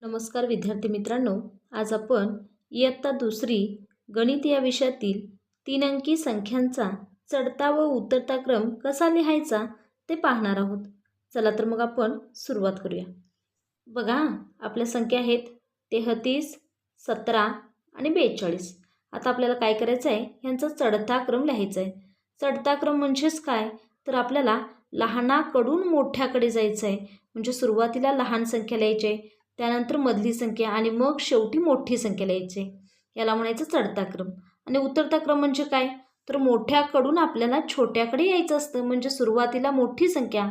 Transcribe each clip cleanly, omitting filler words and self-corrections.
नमस्कार विद्यार्थी मित्रांनो, आज आपण इयत्ता दुसरी गणित या विषयातील 3 अंकी संख्यांचा चढता व उतरता क्रम कसा लिहायचा ते पाहणार आहोत. चला तर मग आपण सुरुवात करूया. बघा, आपल्या संख्या आहेत 33, 17 आणि 42. आता आपल्याला काय करायचं आहे, ह्यांचा चढता क्रम लिहायचा आहे. चढता क्रम म्हणजेच काय, तर आपल्याला लहानाकडून मोठ्याकडे जायचं आहे. म्हणजे सुरुवातीला लहान संख्या लिहायची आहे, त्यानंतर मधली संख्या आणि मग शेवटी मोठी संख्या लिहायची. याला म्हणायचं चढता क्रम. आणि उतरता क्रम म्हणजे काय, तर मोठ्याकडून आपल्याला छोट्याकडे यायचं असतं. म्हणजे सुरुवातीला मोठी संख्या,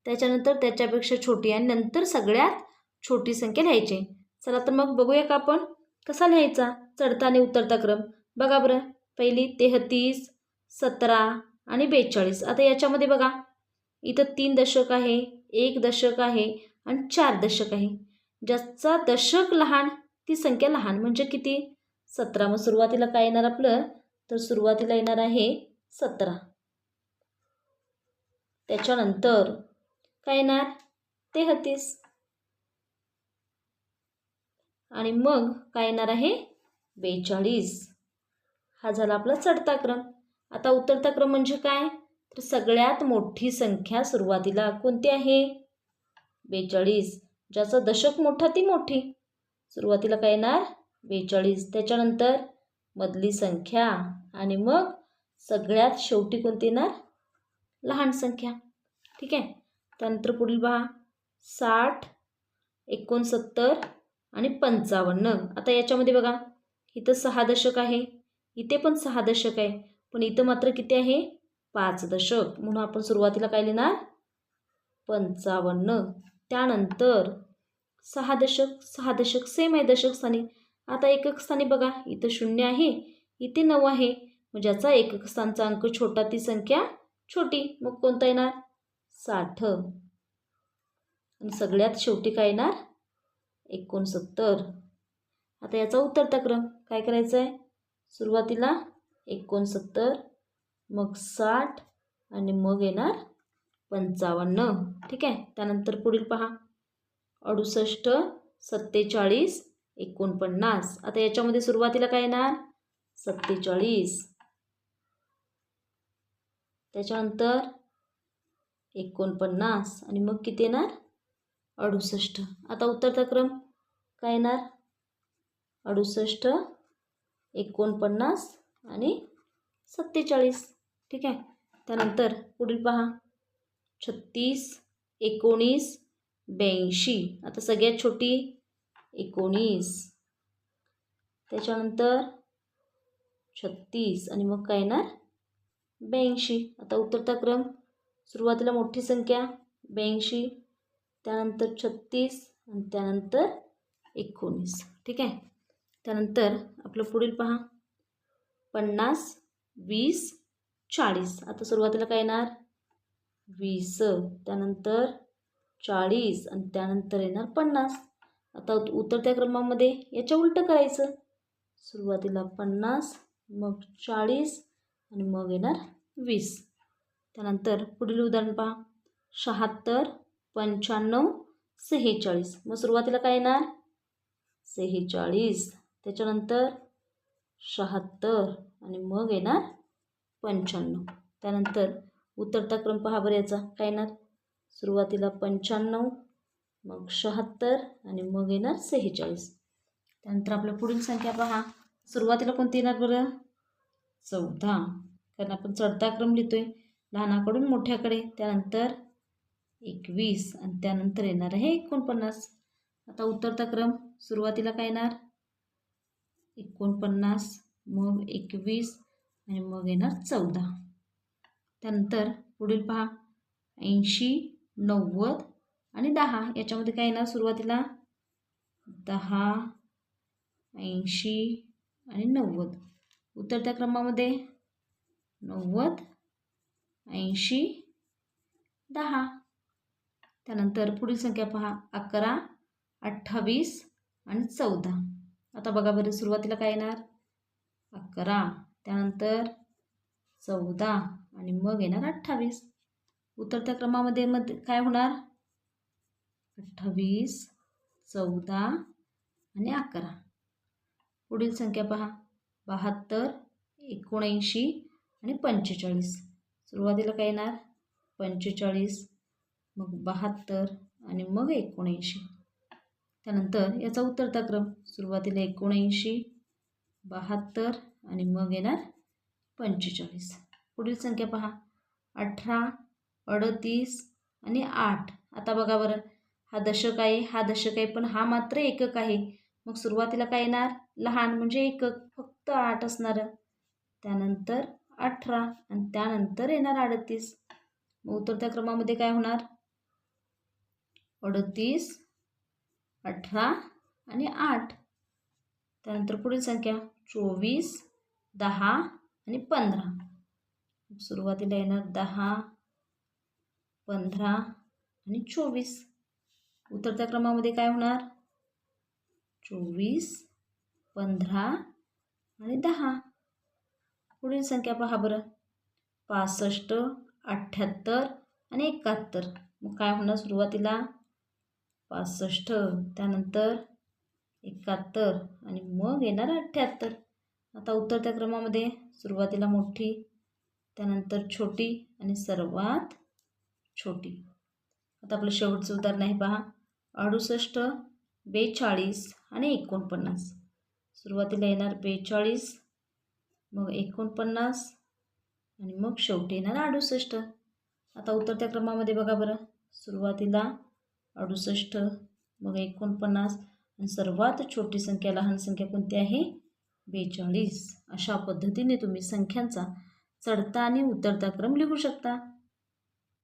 त्याच्यानंतर त्याच्यापेक्षा छोटी आणि नंतर सगळ्यात छोटी संख्या लिहायची. चला तर मग बघूया का आपण कसा लिहायचा चढता आणि उतरता क्रम. बघा बरं, पहिली 33, 17 आणि 42. आता याच्यामध्ये बघा, इथं 3 दशक आहे, 1 दशक आहे आणि 4 दशक आहे. ज्याचा दशक लहान ती संख्या लहान, म्हणजे किती, 17. मग सुरुवातीला काय येणार आपलं, तर सुरुवातीला येणार आहे 17. त्याच्यानंतर काय येणार 33 आणि मग काय येणार आहे 42. हा झाला आपला चढता क्रम. आता उतरता क्रम म्हणजे काय, तर सगळ्यात मोठी संख्या सुरुवातीला कोणती आहे 42. ज्याचा दशक मोठा ती मोठी, सुरुवातीला काय येणार 42. त्याच्यानंतर मधली संख्या आणि मग सगळ्यात शेवटी कोणती येणार लहान संख्या. ठीक आहे. त्यानंतर पुढील पहा, 60, 69 आणि 55. आता याच्यामध्ये बघा, इथं 6 दशक आहे, इथे पण 6 दशक आहे, पण इथं मात्र किती आहे 5 दशक. म्हणून आपण सुरुवातीला काय लिहिणार 55. त्यानंतर 6 दशक, 6 दशक सेम आहे दशक स्थानी. आता एकक स्थानी बघा, इथं 0 आहे, इथे 9 आहे. मग ज्याचा एकक स्थानचा अंक छोटा ती संख्या छोटी, मग कोणता येणार 60. आणि सगळ्यात शेवटी काय येणार 69. आता याचा उतरता क्रम काय करायचा आहे, सुरुवातीला 69, मग 60 आणि मग येणार 55. ठीक आहे. त्यानंतर पुढील पहा, 68, 47, 49. आता याच्यामध्ये सुरुवातीला काय येणार 47, त्याच्यानंतर 49 आणि मग किती येणार 68. आता उतरता क्रम काय येणार 68, 49 आणि 47. ठीक आहे. त्यानंतर पुढील पहा, 36, 19, 82. आता सगळ्यात छोटी 19, त्याच्यानंतर 36 आणि मग काय येणार 82. आता उतरता क्रम, सुरुवातीला मोठी संख्या 82, त्यानंतर 36 आणि त्यानंतर 19. ठीक आहे. त्यानंतर आपलं पुढील पहा, 50, 20, 40. आता सुरुवातीला काय येणार 20, त्यानंतर 40 आणि त्यानंतर येणार 50. आता उतरत्या क्रमामध्ये याच्या उलटं करायचं, सुरुवातीला 50, मग 40 आणि मग येणार 20. त्यानंतर पुढील उदाहरण पहा, 76, 95, 46. मग सुरुवातीला काय येणार 46, त्याच्यानंतर 76 आणि मग येणार 95. त्यानंतर उतरता क्रम पहा बरं याचा, काय येणार सुरुवातीला 95, मग 76 आणि मग येणार 46. त्यानंतर आपल्या पुढील संख्या पहा, सुरुवातीला कोणती येणार बरं 14, कारण आपण चढता क्रम लिहितोय लहानाकडून मोठ्याकडे. त्यानंतर 21 आणि त्यानंतर येणार आहे 49. आता उतरता क्रम, सुरुवातीला काय येणार 49, मग 21 आणि मग येणार 14. त्यानंतर पुढील पहा, 80, 90 आणि 10. याच्यामध्ये काय येणार सुरुवातीला 10, 80 आणि 90. उतरत्या क्रमामध्ये 90, 80, 10. त्यानंतर पुढील संख्या पहा, 11, 28 आणि 14. आता बघा बरं, सुरुवातीला काय येणार 11, त्यानंतर 14 आणि मग येणार 28. उतरत्या क्रमामध्ये काय होणार 28, 14 आणि 11. पुढील संख्या पहा, 72, 79 आणि 45. सुरुवातीला काय येणार, 45, मग 72 आणि मग 79. त्यानंतर याचा उतरता क्रम, सुरुवातीला 79, 72 आणि मग येणार 45. पुढील संख्या पहा, 18, 38 आणि 8. आता बघा बरं, हा दशक आहे, हा दशक आहे, पण हा मात्र एकक आहे. मग सुरुवातीला काय येणार, लहान म्हणजे एकक, फक्त 8 असणार. त्यानंतर 18 आणि त्यानंतर येणार 38. मग उतरत्या क्रमामध्ये काय होणार, 38, 18 आणि 8. त्यानंतर पुढील संख्या 24, 10 आणि 15. सुरुवातीला येणार 10, 15 आणि 24. उतरत्या क्रमामध्ये काय होणार, 24, 15 आणि 10. पुढील संख्या पहा बरं, 65, 78 आणि 71. मग काय होणार, सुरुवातीला 65, त्यानंतर 71 आणि मग येणार 78. आता उतरत्या क्रमामध्ये सुरुवातीला मोठी, त्यानंतर छोटी आणि सर्वात छोटी. आता आपलं शेवटचं उदाहरण आहे पहा, 68, 42 आणि 49. सुरुवातीला येणार 42, मग 49 आणि मग शेवटी येणार 68. आता उतरत्या क्रमामध्ये बघा बरं, सुरुवातीला 68, मग 49 आणि सर्वात छोटी संख्या, लहान संख्या कोणती आहे, 42. अशा पद्धतीने तुम्ही संख्यांचा चढता आणि उतरता क्रम लिहू शकता.